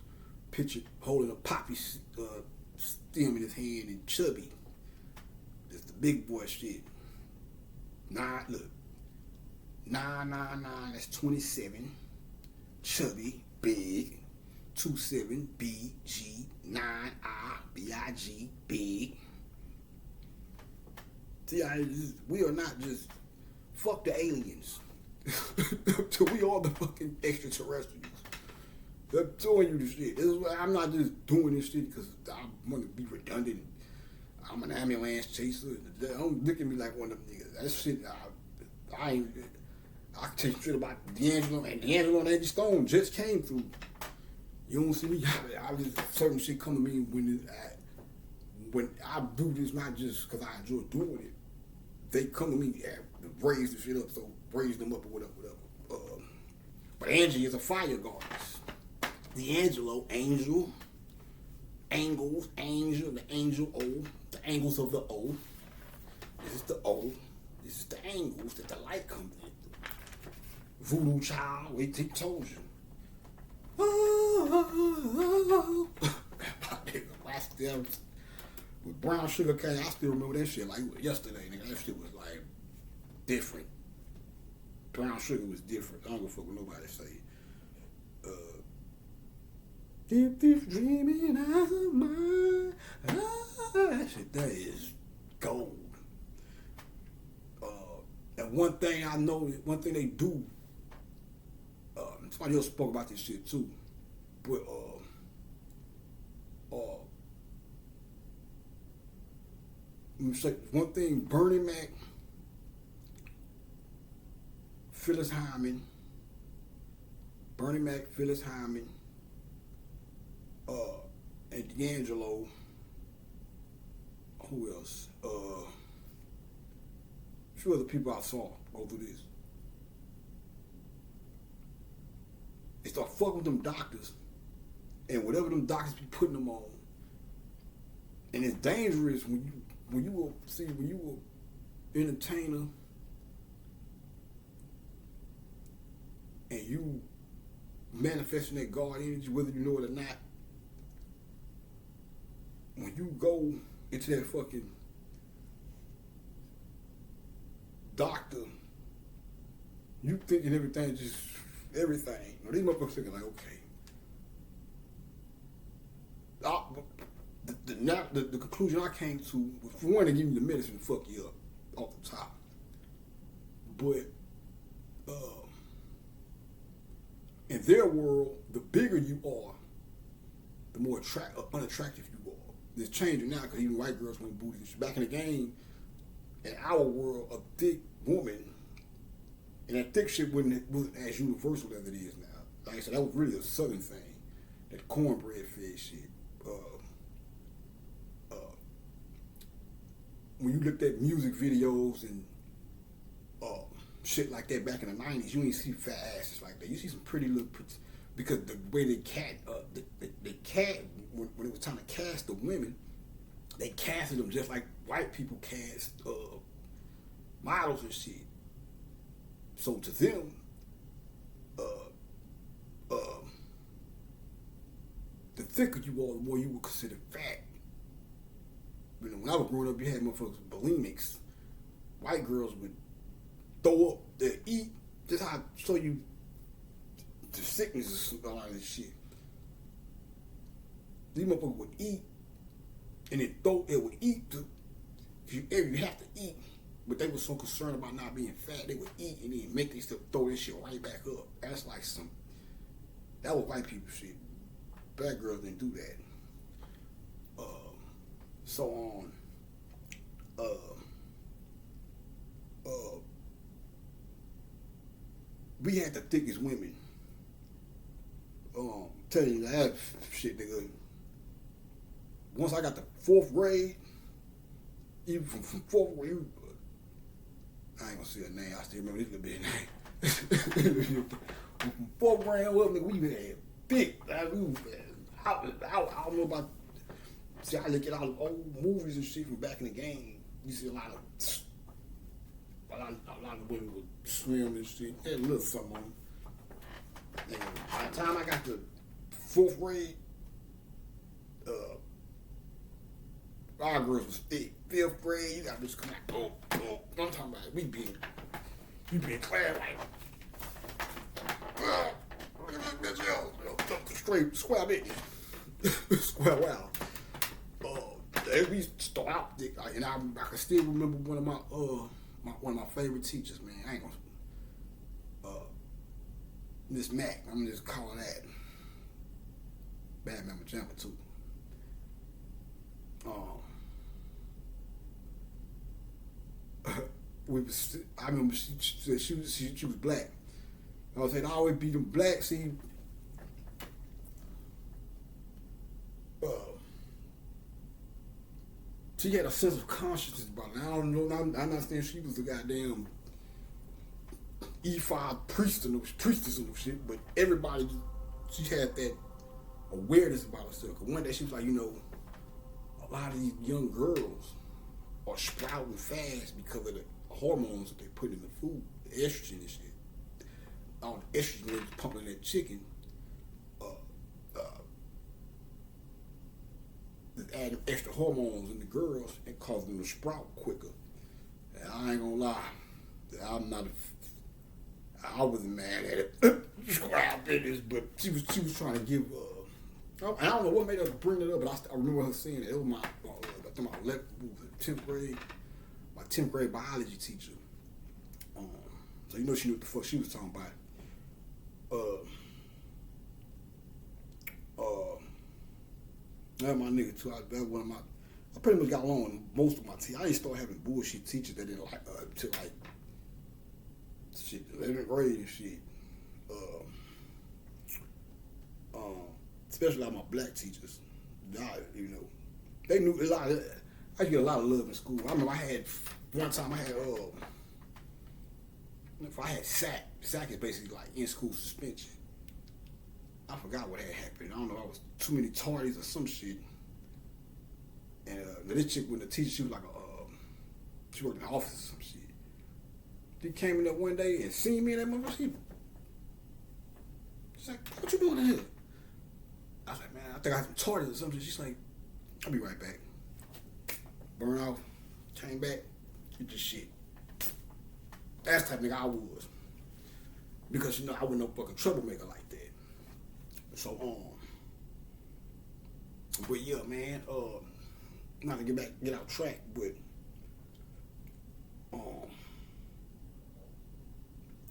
pictured holding a poppy stem in his hand and chubby. That's the big boy shit. Nah, that's 27. Chubby, big. 27, BG, 9I, BIG, big. See, we are not just fuck the aliens. We all the fucking extraterrestrials. I'm telling you this shit. I'm not just doing this shit because I want to be redundant. I'm an ambulance chaser. Don't look at me like one of them niggas. That shit, I can tell you straight about D'Angelo, and D'Angelo and Eddie Stone just came through. You don't see me. I just certain shit come to me when I do this, not just because I enjoy doing it. They come to me to raise the shit up, so raise them up or whatever. But Angie is a fire goddess. D'Angelo, angel, angles, angel, the angel O, the angles of the O. This is the O. This is the angles that the light comes in through. Voodoo child, we told you. With brown sugar cane, I still remember that shit like yesterday, nigga. That shit was like different. Brown sugar was different. I don't give a fuck what nobody say. If this dreaming eyes of mine, that shit, that is gold. And one thing I know, one thing they do, somebody else spoke about this shit too, but let me say one thing: Bernie Mac, Phyllis Hyman, and D'Angelo. Who else? A few other people I saw go through this. They start fucking with them doctors, and whatever them doctors be putting them on. And it's dangerous when you an entertainer and you manifesting that God energy, whether you know it or not. When you go into that fucking doctor, you thinking everything just everything. Now, these motherfuckers thinking like, okay. The conclusion I came to was, for one, to give you the medicine to fuck you up off the top. But in their world, the bigger you are, the more unattractive you are. It's changing now because even white girls want booty. Back in the game, in our world, a thick woman, and that thick shit wasn't as universal as it is now. Like I said, that was really a southern thing. That cornbread fed shit. When you looked at music videos and shit like that back in the 90s, you ain't see fat asses like that. You see some pretty little, because the way the cat, when it was time to cast the women, they casted them just like white people cast models and shit. So to them, the thicker you are, the more you were considered fat. You know, when I was growing up, you had motherfuckers with bulimics. White girls would throw up, they'd eat, just how I show you the sickness of a lot of this shit. These motherfuckers would eat, and it would eat, you have to eat, but they were so concerned about not being fat, they would eat and then make themselves throw this shit right back up. That's like that was white people shit. Black girls didn't do that. So on. we had the thickest women. Tell you that shit, nigga. Once I got to 4th grade, even from 4th grade, I ain't gonna say her name. I still remember this little bitch name. From 4th grade up, nigga, we had big. I don't know about. See, I look at all the old movies and shit from back in the game. You see a lot of women would swim and shit. Had a little something on them. And by the time I got to 4th grade, our girls was thick. 5th grade, you got this come out, boom, boom. I'm talking about we being clad like, look at this bitch, yo, straight square bitch, square wow. We start out thick, and I can still remember one of my favorite teachers, man. I ain't gonna. Miss Mac, I'm just calling that. Bad Mama Jumper too. I remember she said she was black. I was saying I always be them black. See, she had a sense of consciousness about it. I don't know. I'm not saying she was a goddamn E5 priestess and shit, but everybody, she had that awareness about herself. Cause one day she was like, a lot of these young girls are sprouting fast because of the hormones that they put in the food, the estrogen and shit. All the estrogen is pumping that chicken. Adding extra hormones in the girls and causing them to sprout quicker. And I ain't gonna lie, I wasn't mad at it. Squab business, but she was trying to give. I don't know what made her bring it up, but I remember her saying it. It was my 10th grade, my 10th grade biology teacher. So she knew what the fuck she was talking about. That's my nigga too. That's one of my. I pretty much got along with most of my teachers. I didn't start having bullshit teachers that didn't like till like shit 11th grade and shit. Especially like my black teachers. They knew a lot. I get a lot of love in school. I remember one time I had if I had SAC. SAC is basically like in school suspension. I forgot what had happened. I don't know. I was too many tardies or some shit. And this chick was a teacher. She was like she worked in the office or some shit. She came in there one day and seen me in that motherfucker. She's like, "What you doing in here?" I was like, "Man, I think I had some tardies or something." She's like, "I'll be right back." Burn off. Came back. Get this shit. That's the type of nigga I was. Because I wasn't no fucking troublemaker like that. So but yeah, man, not to get out track, but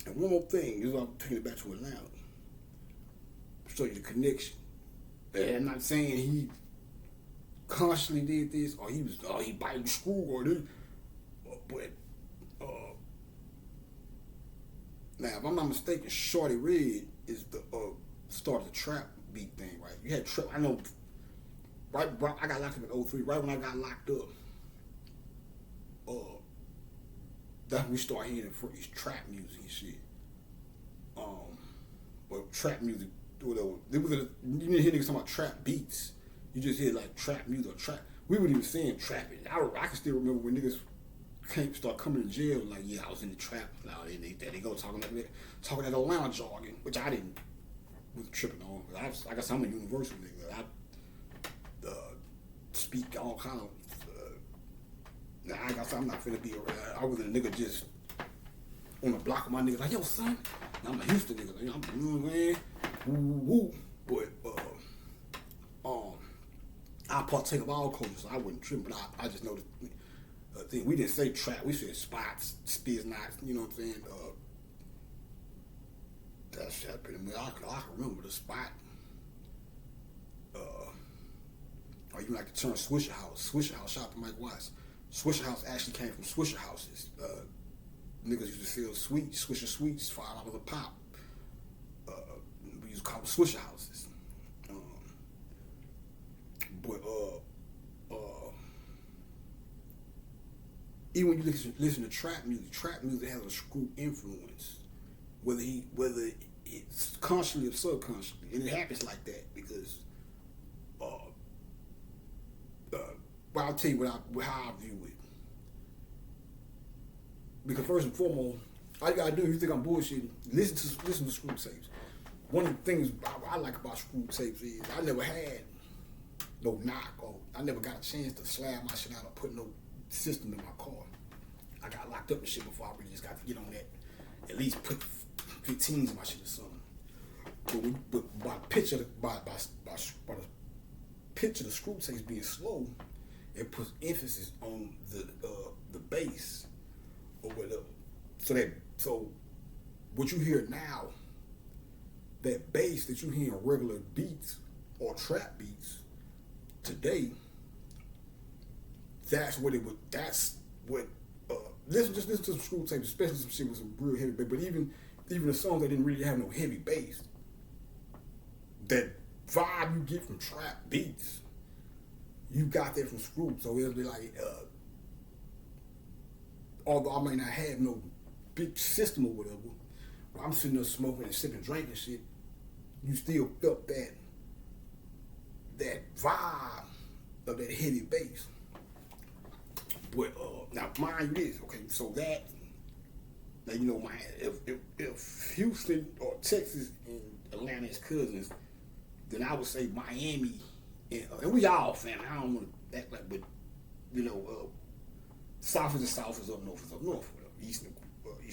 and one more thing is I'm taking it back to Atlanta. Show you the connection. And I'm not saying he consciously did this or he biting the screw or this, but now if I'm not mistaken, Shorty Red is the started the trap beat thing, right? You had trap. I know. Right, I got locked up in 03. Right when I got locked up, that's when we started hearing his trap music and shit. But trap music, whatever. You didn't hear niggas talking about trap beats. You just hear like trap music or trap. We weren't even saying trapping. I can still remember when niggas start coming to jail. Like, yeah, I was in the trap. Now they go talking that Atlanta jargon, which I didn't. Was tripping on. I guess I'm a universal nigga. I speak all kind of. I guess I'm not finna be. I was a nigga just on the block of my niggas like, yo, son. I'm a Houston nigga. Like, you know what I'm saying? Woo. But I partake of all cultures. So I wouldn't trip, but I just know the thing. We didn't say trap. We said spots, spears, knots. You know what I'm saying? That's pretty much. I can remember the spot. Or you like the term Swisher House. Swisher House, shout out to Mike Watts. Swisher House actually came from Swisher Houses. Niggas used to sell sweets, Swisher Sweets, $5 a pop. used to call them swisher houses. But even when you listen to trap music has a screw influence, whether it's consciously or subconsciously, and it happens like that because. But I'll tell you how I view it. Because first and foremost, all you gotta do if you think I'm bullshitting, listen to Screw tapes. One of the things I like about Screw tapes is I never had no knock, or I never got a chance to slab my shit out or put no system in my car. I got locked up and shit before I really just got to get on that. At least put 15s in my shit or something. But by the pitch of the Screw tapes being slow, it puts emphasis on the bass or whatever. So what you hear now, that bass that you hear in regular beats or trap beats today, that's what listen to some Screw tapes, especially some shit with some real heavy bass. But even the songs that didn't really have no heavy bass, that vibe you get from trap beats, you got that from Screw. So it'll be like, although I may not have no big system or whatever, when I'm sitting there smoking and sipping, drinking shit, you still felt that vibe of that heavy bass. But now mind you this, okay, so that, now you know, if Houston or Texas and Atlanta is cousins, then I would say Miami, and we all family. I don't want to act like, but you know, South is the South, is up north, whatever. East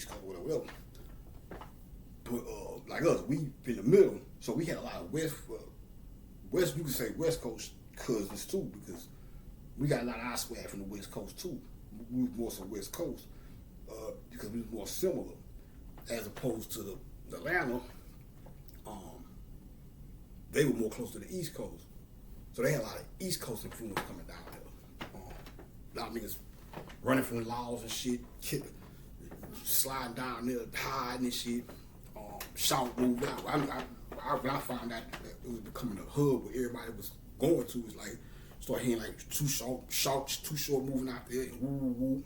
Coast, whatever. But like us, we in the middle, so we had a lot of West. You could say West Coast cousins too, because we got a lot of our swag from the West Coast too. We was more so West Coast because we was more similar, as opposed to the Atlanta. They were more close to the East Coast, so they had a lot of East Coast influence coming down there. A lot of niggas running from the laws and shit, sliding down there, hiding and shit, shout, move out. When I found out that it was becoming a hub where everybody was going to, was like, start hearing like Too Short moving out there, and woo, woo, woo.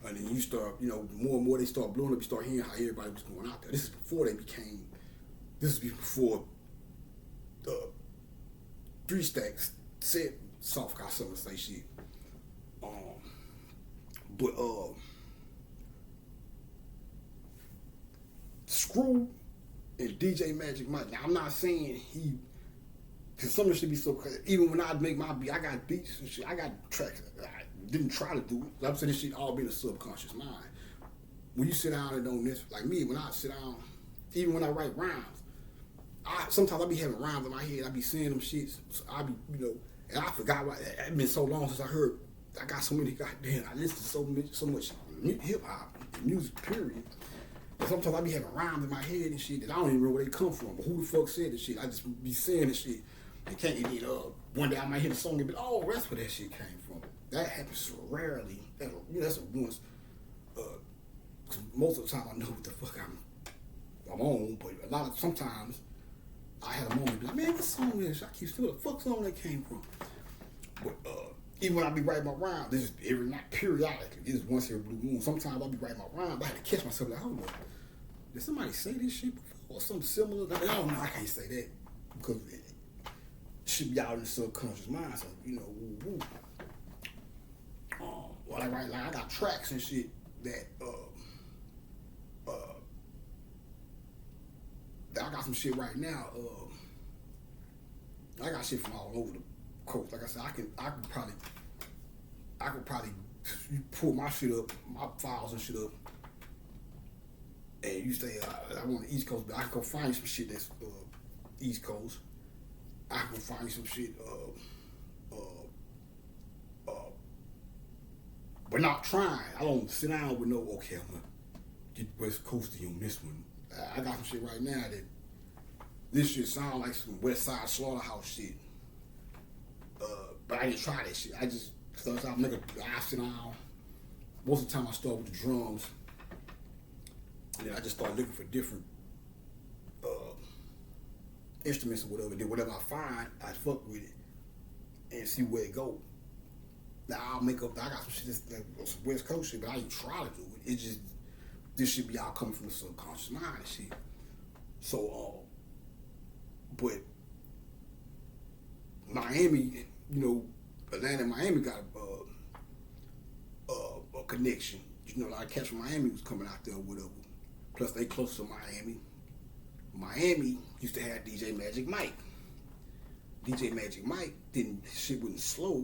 And then you start, you know, more and more they start blowing up, you start hearing how everybody was going out there. This is before the 3 Stacks said soft got something to say shit. But Screw and DJ Magic Mike. Now I'm not saying because some of it should be so crazy. Even when I make my beat, I got beats and shit. I got tracks. I didn't try to do it. I'm saying this shit all be in the subconscious mind. When you sit down and on this, like me, when I sit down, even when I write rhymes, sometimes I be having rhymes in my head. I be saying them shits. So I be, you know, and I forgot why. It's been so long since I heard. I got so many goddamn. I listen to so much hip hop, music, period. And sometimes I be having rhymes in my head and shit that I don't even know where they come from. But who the fuck said this shit? I just be saying this shit. And can't even. One day I might hear the song and be, oh, that's where that shit came from. That happens so rarely. That's a once. Most of the time I know what the fuck I'm on, but sometimes I had a moment, like, man, what song is? I keep still, what the fuck song that came from? But even when I be writing my rhymes, this is not periodically. This is once every blue moon. Sometimes I be writing my rhymes, but I had to catch myself like, hold on, did somebody say this shit before or something similar? Like, oh no, I can't say that because it should be out in the subconscious mind. So you know, woo woo. Well, I got tracks and shit that I got some shit right now. I got shit from all over the coast. Like I said, I could probably you pull my shit up, my files and shit up, and you say I'm on the East Coast, but I can go find you some shit that's East Coast. I can find you some shit. But not trying. I don't sit down with no, okay, I'm gonna get West Coasty on this one. I got some shit right now that this shit sound like some West Side Slaughterhouse shit. But I didn't try that shit. I just started out making, I sit down. Most of the time I start with the drums. And then I just start looking for different instruments or whatever. Then whatever I find, I fuck with it and see where it go. Now I'll make up. I got some shit that's like some West Coast shit, but I ain't try to do it. It's just this should be all coming from the subconscious mind and shit. So, but Miami, you know, Atlanta and Miami got a connection. You know, like cats from Miami was coming out there or whatever. Plus, they close to Miami. Miami used to have DJ Magic Mike. DJ Magic Mike shit wasn't slow,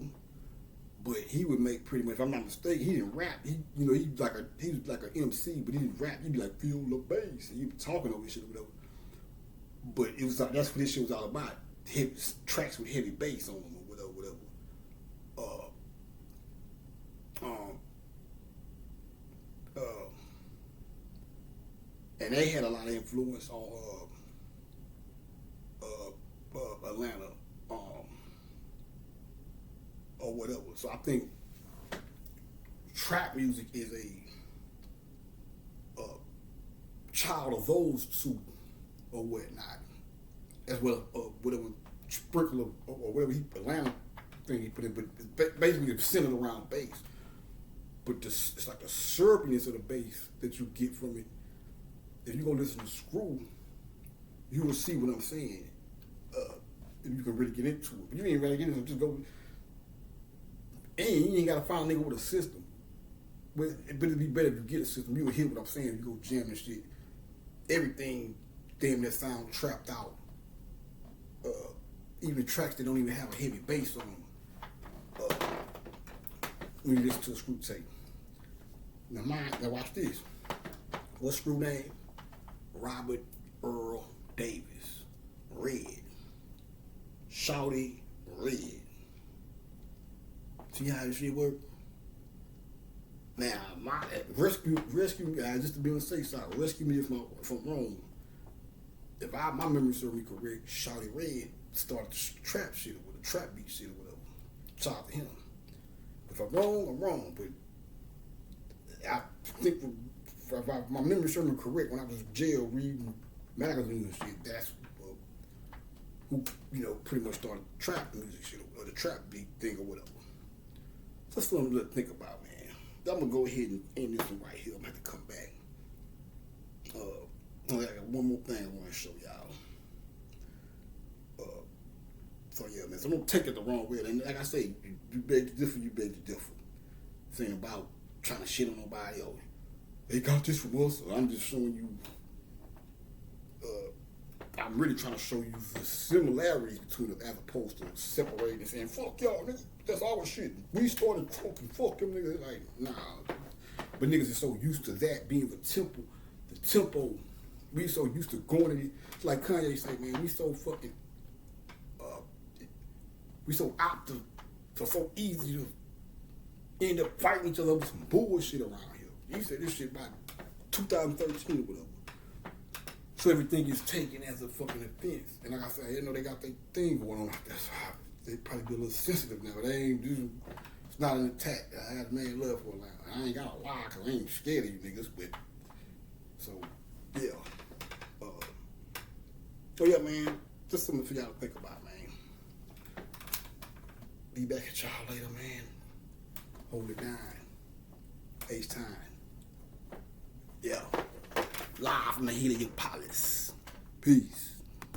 but he would make pretty much. If I'm not mistaken, he didn't rap. He was like an MC, but he didn't rap. He'd be like feel the bass, and he'd be talking over shit or whatever. But it was like that's what this shit was all about. Tracks with heavy bass on them or whatever. And they had a lot of influence on Atlanta, or whatever. So I think trap music is a child of those two or whatnot, as well whatever sprinkle or whatever Atlanta thing he put in, but basically it's centered around bass. But it's like the syrupiness of the bass that you get from it. If you go listen to Screw, you will see what I'm saying. If you can really get into it, but you ain't really get into it. Just go. And you ain't gotta find a nigga with a system. But it'd be better if you get a system. You will hear what I'm saying. If you go jam and shit. Everything damn that sound trapped out. Even tracks that don't even have a heavy bass on them. When you listen to a Screw tape. Now watch this. What's Screw name? Robert Earl Davis. Red. Shawty Red. See how this shit work? Now, rescue me, just to be on the safe side, rescue me if I'm wrong. If my memory serves me correct, Shawty Red started the trap shit or the trap beat shit or whatever. Shout out to him. If I'm wrong, I'm wrong, but I think if my memory serves me correct, when I was in jail reading magazines and shit, that's who, pretty much started trap music shit or the trap beat thing or whatever. That's something to think about, man. I'm gonna go ahead and end this one right here. I'm gonna have to come back. I got one more thing I want to show y'all. So yeah, man. So don't take it the wrong way. And like I say, you beg to differ, you beg to differ. Saying about trying to shit on nobody else. They got this from us. So I'm just showing you. I'm really trying to show you the similarities between them as opposed to separating and saying, fuck y'all, nigga. That's our shit. We started talking, fuck them niggas. Like, nah. But niggas are so used to that being the tempo. We so used to going in it. It's like Kanye say, man, we so fucking, we so apt to so easy to end up fighting each other over some bullshit around here. He said this shit about 2013 or whatever. So everything is taken as a fucking offense. And like I said, they got their thing going on like that. So they probably be a little sensitive now. It's not an attack. I had made love for a while. I ain't got a lie because I ain't scared of you niggas. But, so, yeah. So, yeah, man. Just something for y'all to think about, man. Be back at y'all later, man. Hold it down. H-time. Yeah. Live from the Heliopolis. Peace.